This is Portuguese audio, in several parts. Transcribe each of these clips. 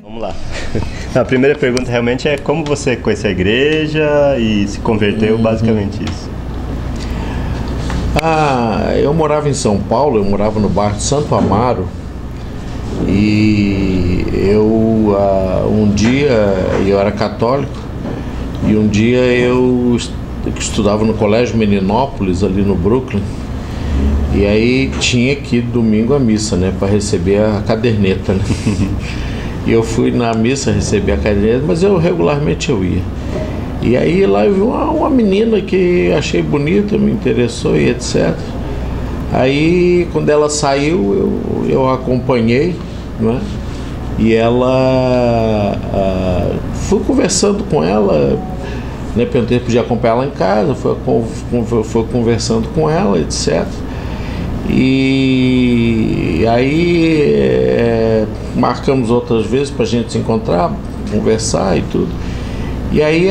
Vamos lá. A primeira pergunta realmente é como você conheceu a igreja e se converteu, basicamente isso. Eu morava em São Paulo, eu morava no bairro de Santo Amaro, e um dia eu era católico, e um dia eu estudava no Colégio Meninópolis, ali no Brooklyn, e aí tinha que ir domingo à missa, né, para receber a caderneta, né? E eu fui na missa receber a caderneta, mas regularmente eu ia. E aí lá eu vi uma menina que achei bonita, me interessou e etc. Aí quando ela saiu, eu acompanhei, né? E ela, fui conversando com ela, né? Perguntei se podia acompanhar ela em casa, foi conversando com ela, etc. E aí marcamos outras vezes para a gente se encontrar, conversar e tudo. E aí,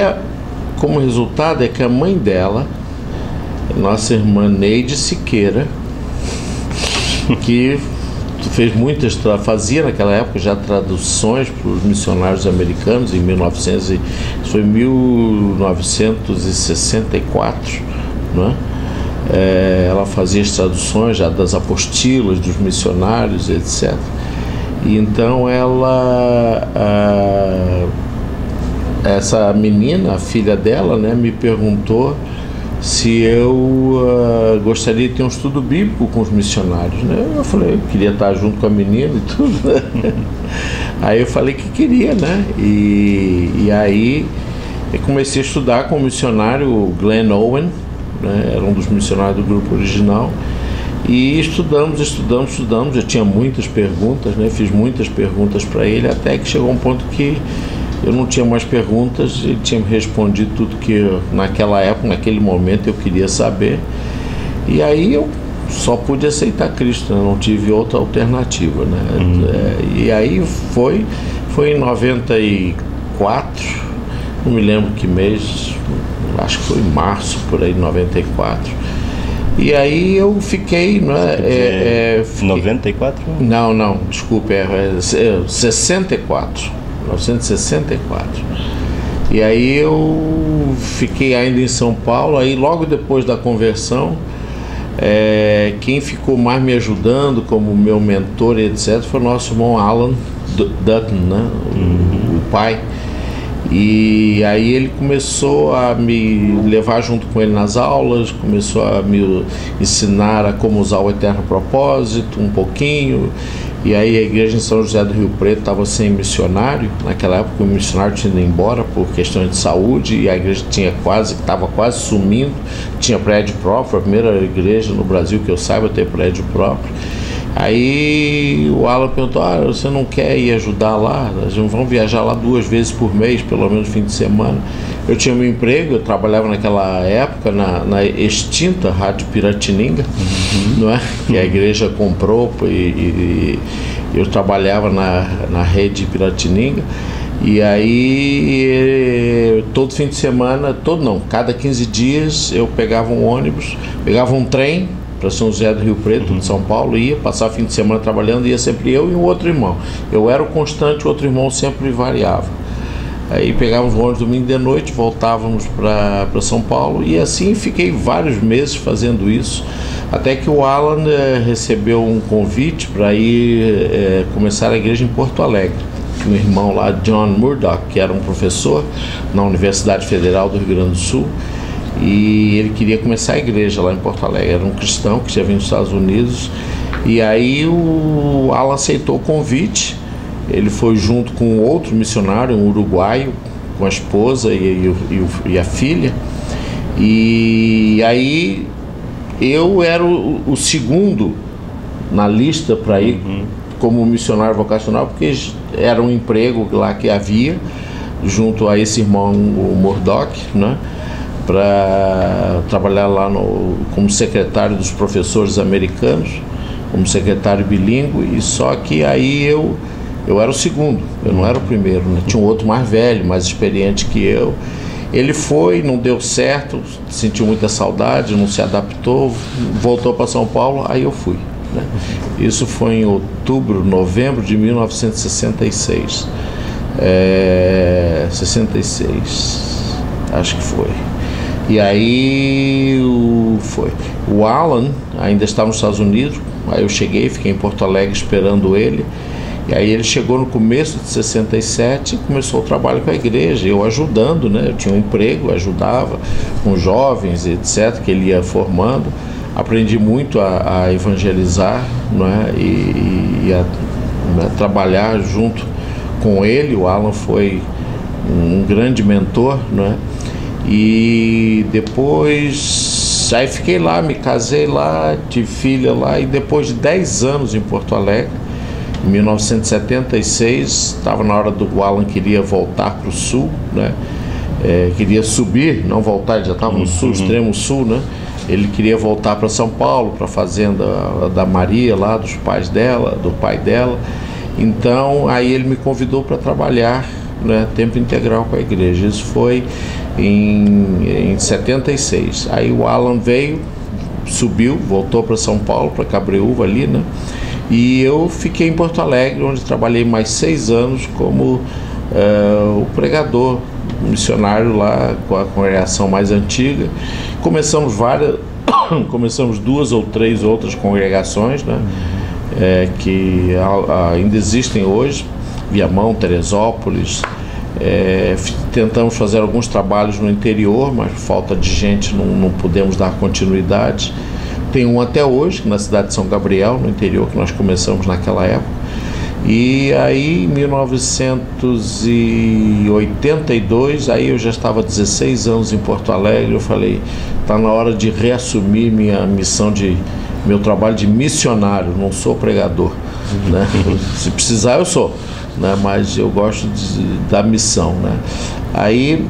como resultado, é que a mãe dela, nossa irmã Neide Siqueira, que fazia naquela época já traduções para os missionários americanos em 1964, né? Ela fazia as traduções já das apostilas, dos missionários, etc. E então essa menina, a filha dela, né, me perguntou se eu gostaria de ter um estudo bíblico com os missionários, né? Eu falei, eu queria estar junto com a menina e tudo, né? Aí eu falei que queria, né? E aí eu comecei a estudar com o missionário Glenn Owen, né? Era um dos missionários do grupo original. E estudamos, eu tinha muitas perguntas, né? Fiz muitas perguntas para ele, até que chegou um ponto que eu não tinha mais perguntas, ele tinha me respondido tudo que naquela época, naquele momento eu queria saber. E aí eu só pude aceitar Cristo, né? Não tive outra alternativa, né? E aí foi em 94, não me lembro que mês, acho que foi em março, por aí, 94. E aí eu fiquei, né? 94? Não, desculpe, 64, 1964. E aí eu fiquei ainda em São Paulo, aí logo depois da conversão, quem ficou mais me ajudando como meu mentor, etc., foi o nosso irmão Alan Dutton, né? O pai. E aí ele começou a me levar junto com ele nas aulas, começou a me ensinar a como usar o Eterno Propósito um pouquinho. E aí a igreja em São José do Rio Preto estava sem missionário. Naquela época o missionário tinha ido embora por questões de saúde, e a igreja estava quase sumindo. Tinha prédio próprio, a primeira igreja no Brasil que eu saiba ter prédio próprio. Aí o Alan perguntou, você não quer ir ajudar lá? Nós vamos viajar lá 2 vezes por mês, pelo menos fim de semana. Eu tinha meu emprego, eu trabalhava naquela época na extinta Rádio Piratininga, não é? Que a igreja comprou, e eu trabalhava na rede Piratininga. E aí todo fim de semana, cada 15 dias eu pegava um ônibus, pegava um trem para São José do Rio Preto, de São Paulo, ia passar fim de semana trabalhando, ia sempre eu e um outro irmão. Eu era o constante, o outro irmão sempre variava. Aí pegávamos o ônibus domingo de noite, voltávamos para São Paulo, e assim fiquei vários meses fazendo isso, até que o Alan recebeu um convite para ir começar a igreja em Porto Alegre. Meu irmão lá, John Murdoch, que era um professor na Universidade Federal do Rio Grande do Sul, e ele queria começar a igreja lá em Porto Alegre. Era um cristão que tinha vindo dos Estados Unidos, e aí o Alan aceitou o convite. Ele foi junto com outro missionário, um uruguaio, com a esposa e a filha, e aí eu era o segundo na lista para ir como missionário vocacional, porque era um emprego lá que havia junto a esse irmão, o Murdoch, né, para trabalhar lá como secretário dos professores americanos, como secretário bilíngue. E só que aí eu era o segundo, eu não era o primeiro, né? Tinha um outro mais velho, mais experiente que eu, Ele foi, não deu certo, sentiu muita saudade, não se adaptou, voltou para São Paulo, aí eu fui, né? Isso foi em outubro, novembro de 1966. 66, acho que foi. E aí o Alan ainda estava nos Estados Unidos, aí eu cheguei, fiquei em Porto Alegre esperando ele. E aí ele chegou no começo de 67 e começou o trabalho com a igreja, eu ajudando, né? Eu tinha um emprego, ajudava com jovens, etc., que ele ia formando. Aprendi muito a evangelizar, né? E a trabalhar junto com ele. O Alan foi um grande mentor, né? E depois, aí fiquei lá, me casei lá, tive filha lá, e depois de 10 anos em Porto Alegre, em 1976, estava na hora do Alan queria voltar para o sul, né? Queria subir, não voltar, ele já estava no sul, extremo sul, né? Ele queria voltar para São Paulo, para a fazenda da Maria, lá dos pais dela, do pai dela. Então, aí ele me convidou para trabalhar, né, tempo integral com a igreja. Isso foi em 76. Aí o Alan veio, subiu, voltou para São Paulo, para Cabreúva ali, né? E eu fiquei em Porto Alegre, onde trabalhei mais 6 anos como o pregador, missionário lá com a congregação mais antiga. Começamos 2 ou 3 outras congregações, né? Que ainda existem hoje, Viamão, Teresópolis. Tentamos fazer alguns trabalhos no interior, mas por falta de gente não pudemos dar continuidade. Tem um até hoje, na cidade de São Gabriel, no interior, que nós começamos naquela época. E aí, em 1982, aí eu já estava 16 anos em Porto Alegre. Eu falei, está na hora de reassumir minha missão, meu trabalho de missionário. Não sou pregador, né? Se precisar eu sou, né? Mas eu gosto da missão, né? Aí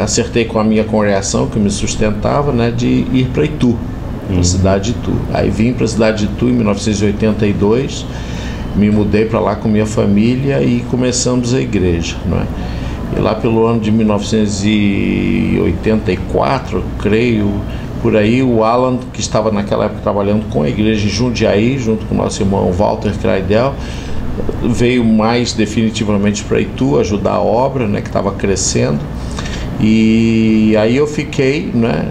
acertei com a minha congregação que me sustentava, né, de ir para Itu, para a cidade de Itu. Aí vim para a cidade de Itu em 1982, me mudei para lá com minha família e começamos a igreja, né? E lá pelo ano de 1984, creio, por aí, o Alan, que estava naquela época trabalhando com a igreja em Jundiaí, junto com o nosso irmão Walter Kreidel, veio mais definitivamente para Itu ajudar a obra, né, que estava crescendo. E aí eu fiquei, né,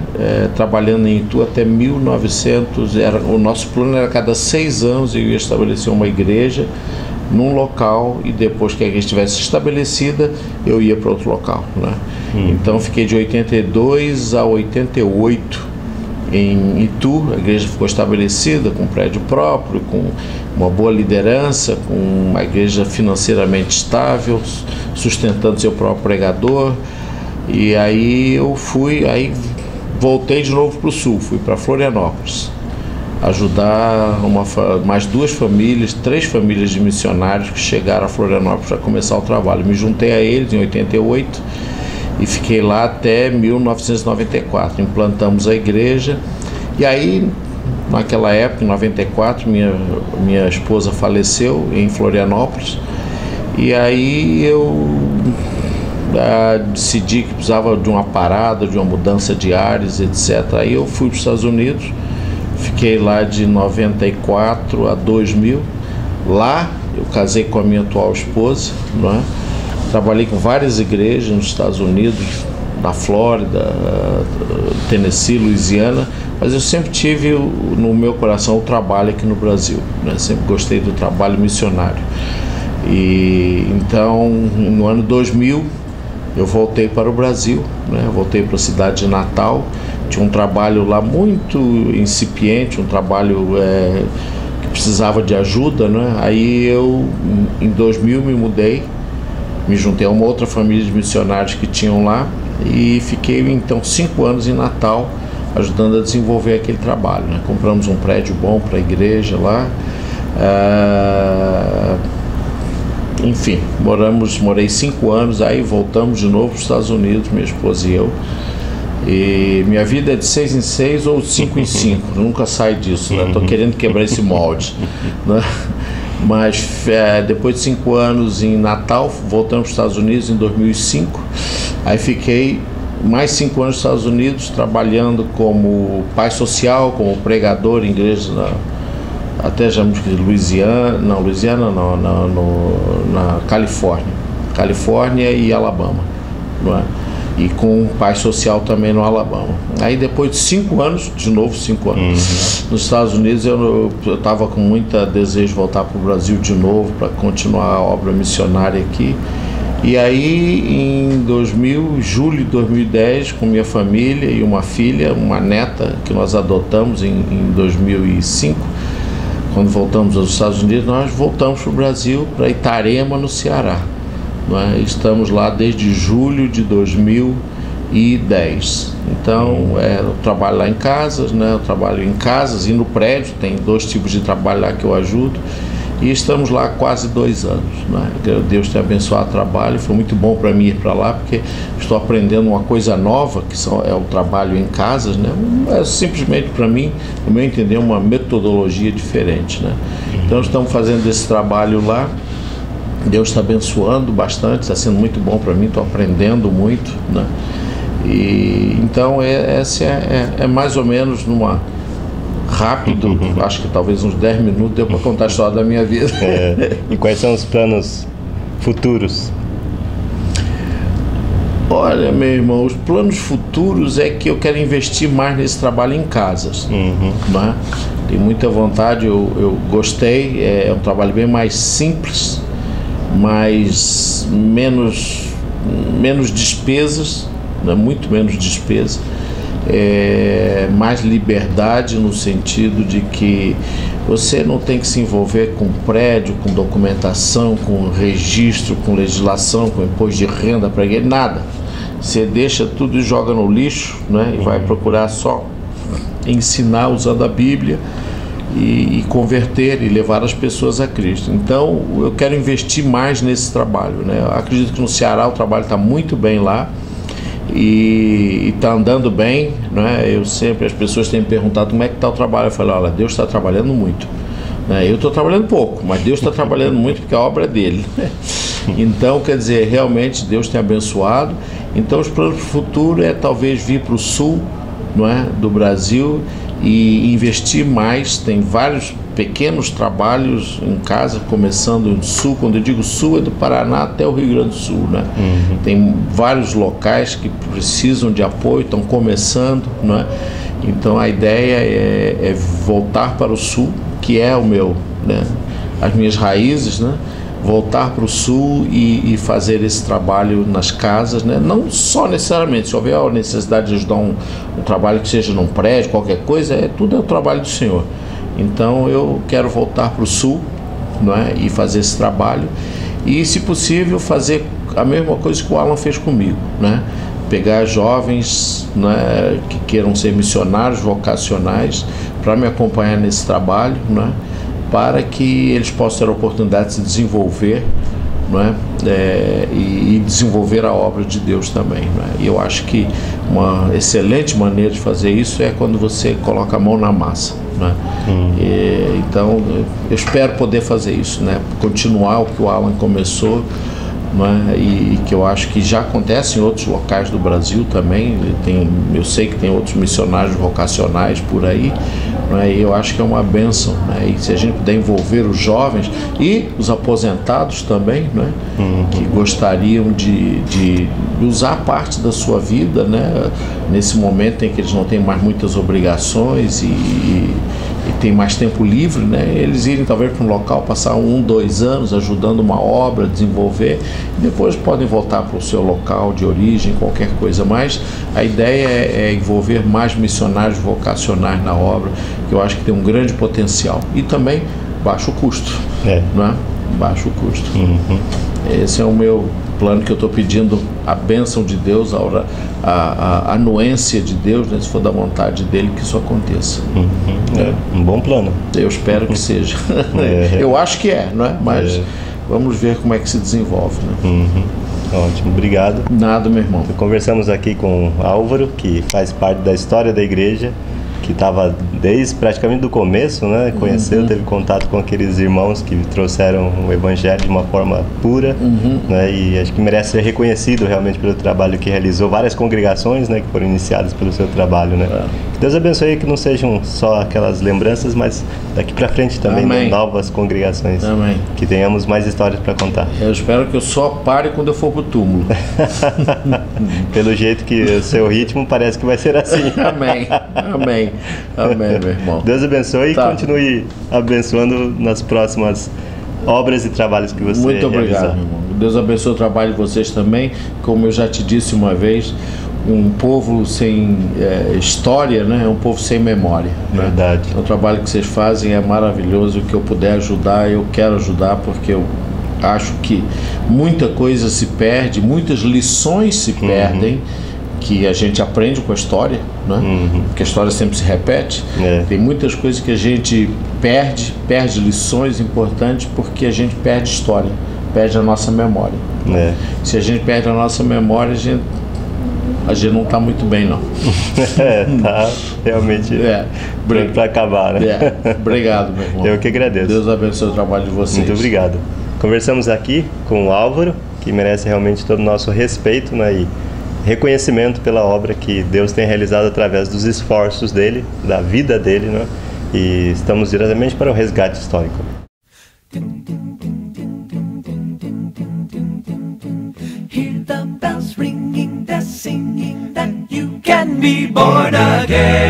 trabalhando em Itu até 1900. O nosso plano era cada 6 anos eu ia estabelecer uma igreja num local, e depois que a igreja estivesse estabelecida eu ia para outro local, né? Então fiquei de 82 a 88 em Itu. A igreja ficou estabelecida com um prédio próprio, com uma boa liderança, com uma igreja financeiramente estável, sustentando seu próprio pregador. E aí eu voltei de novo para o sul, fui para Florianópolis ajudar mais 3 famílias de missionários que chegaram a Florianópolis para começar o trabalho. Me juntei a eles em 88 e fiquei lá até 1994. Implantamos a igreja. E aí, naquela época, em 94, minha esposa faleceu em Florianópolis. E aí eu decidi que precisava de uma parada, de uma mudança de ares, etc. Aí eu fui para os Estados Unidos, fiquei lá de 94 a 2000. Lá eu casei com a minha atual esposa, não é? Trabalhei com várias igrejas nos Estados Unidos, na Flórida, Tennessee, Louisiana, mas eu sempre tive no meu coração o trabalho aqui no Brasil, né? Sempre gostei do trabalho missionário. E então, no ano 2000, eu voltei para o Brasil, né? Voltei para a cidade de Natal. Tinha um trabalho lá muito incipiente, um trabalho que precisava de ajuda, né? Aí eu, em 2000, me mudei, me juntei a uma outra família de missionários que tinham lá e fiquei então 5 anos em Natal ajudando a desenvolver aquele trabalho, né? Compramos um prédio bom para a igreja lá. Enfim, morei 5 anos, aí voltamos de novo para os Estados Unidos, minha esposa e eu. E minha vida é de 6 em 6 ou 5 em 5, nunca sai disso, né? Estou querendo quebrar esse molde, né? Mas depois de 5 anos em Natal, voltamos para os Estados Unidos em 2005. Aí fiquei mais 5 anos nos Estados Unidos, trabalhando como pai social, como pregador em igrejas até já Louisiana não, na Califórnia e Alabama, não é? E com pai social também no Alabama. Aí depois de 5 anos, de novo 5 anos, nos Estados Unidos, eu estava com muito desejo de voltar para o Brasil de novo, para continuar a obra missionária aqui. E aí em julho de 2010, com minha família e uma filha, uma neta que nós adotamos em 2005, quando voltamos aos Estados Unidos, nós voltamos para o Brasil, para Itarema, no Ceará. Estamos lá desde julho de 2010. Então, eu trabalho lá em casas, né? Eu trabalho em casas e no prédio, tem 2 tipos de trabalho lá que eu ajudo. E estamos lá há quase 2 anos, né? Deus tem abençoado o trabalho, foi muito bom para mim ir para lá, porque estou aprendendo uma coisa nova, que é o trabalho em casas, né? É simplesmente, para mim, no meu entender, uma metodologia diferente, né? Então, estamos fazendo esse trabalho lá. Deus está abençoando bastante, está sendo muito bom para mim, estou aprendendo muito, né? E então essa é mais ou menos rápido, acho que talvez uns 10 minutos deu para contar a história da minha vida. E quais são os planos futuros? Olha, meu irmão, os planos futuros é que eu quero investir mais nesse trabalho em casas, né? Tenho muita vontade, eu gostei, é um trabalho bem mais simples, mas menos despesas, né? Muito menos despesa, mais liberdade, no sentido de que você não tem que se envolver com prédio, com documentação, com registro, com legislação, com imposto de renda para ninguém, nada. Você deixa tudo e joga no lixo, né? E vai procurar só ensinar usando a Bíblia e converter e levar as pessoas a Cristo. Então eu quero investir mais nesse trabalho, né? Eu acredito que no Ceará o trabalho está muito bem lá e está andando bem, né? As pessoas têm me perguntado como é que está o trabalho. Eu falo, olha, Deus está trabalhando muito, né? Eu estou trabalhando pouco, mas Deus está trabalhando muito, porque a obra é dele. Então, quer dizer, realmente Deus tem abençoado. Então os planos para o futuro é talvez vir para o sul, não é, do Brasil, e investir mais. Tem vários pequenos trabalhos em casa, começando no sul. Quando eu digo sul, é do Paraná até o Rio Grande do Sul, né? Tem vários locais que precisam de apoio, estão começando, não é? Então a ideia é voltar para o sul, que é o meu, né, as minhas raízes, né? Voltar para o sul e fazer esse trabalho nas casas, né? Não só necessariamente, se houver a necessidade de ajudar um trabalho que seja num prédio, qualquer coisa, tudo é o trabalho do Senhor. Então eu quero voltar para o sul, não é? E fazer esse trabalho e, se possível, fazer a mesma coisa que o Alan fez comigo, né? Pegar jovens, né, que queiram ser missionários vocacionais para me acompanhar nesse trabalho, né? Para que eles possam ter a oportunidade de se desenvolver, não é? E desenvolver a obra de Deus também, não é? E eu acho que uma excelente maneira de fazer isso é quando você coloca a mão na massa, não é? Então eu espero poder fazer isso, né? Continuar o que o Alan começou, não é? E que eu acho que já acontece em outros locais do Brasil também. Eu sei que tem outros missionários vocacionais por aí, não é? E eu acho que é uma bênção, né? E se a gente puder envolver os jovens e os aposentados também, não é? Que gostariam de usar parte da sua vida, né? Nesse momento em que eles não têm mais muitas obrigações e tem mais tempo livre, né? Eles irem talvez para um local, passar 1, 2 anos ajudando uma obra, desenvolver, e depois podem voltar para o seu local de origem, qualquer coisa. Mas a ideia é envolver mais missionários vocacionais na obra, que eu acho que tem um grande potencial, e também baixo custo, não é? Baixo custo. Esse é o meu plano, que eu estou pedindo a bênção de Deus, a anuência de Deus, né, se for da vontade dele, que isso aconteça. Um bom plano. Eu espero que seja. Eu acho que não é? Mas vamos ver como é que se desenvolve, né? Ótimo, obrigado. Nada, meu irmão. Conversamos aqui com Álvaro, que faz parte da história da igreja, que estava desde praticamente do começo, né? Conheceu, teve contato com aqueles irmãos que trouxeram o Evangelho de uma forma pura, né? E acho que merece ser reconhecido realmente pelo trabalho que realizou. Várias congregações, né, que foram iniciadas pelo seu trabalho, né? Que Deus abençoe, que não sejam só aquelas lembranças, mas daqui para frente também, né, novas congregações. Amém. Que tenhamos mais histórias para contar. Eu espero que eu só pare quando eu for pro túmulo. Pelo jeito que o seu ritmo parece que vai ser assim. Amém, amém, amém, meu irmão. Deus abençoe e continue abençoando nas próximas obras e trabalhos que você Muito obrigado, realizar. meu irmão. Deus abençoe o trabalho de vocês também. Como eu já te disse uma vez, um povo sem história, né? É um povo sem memória, né? Verdade. O trabalho que vocês fazem é maravilhoso. O que eu puder ajudar, eu quero ajudar, porque eu acho que muita coisa se perde, muitas lições se perdem, que a gente aprende com a história, né? Porque a história sempre se repete. Tem muitas coisas que a gente perde lições importantes porque a gente perde história, perde a nossa memória. Se a gente perde a nossa memória, a gente não está muito bem, não. Tá realmente para acabar, né? Obrigado, meu irmão. Eu que agradeço. Deus abençoe o trabalho de vocês. Muito obrigado. Conversamos aqui com o Álvaro, que merece realmente todo o nosso respeito, né, e reconhecimento pela obra que Deus tem realizado através dos esforços dele, da vida dele, né? E estamos diretamente para o resgate histórico. Hear the bells ringing, they're singing that you can be born again.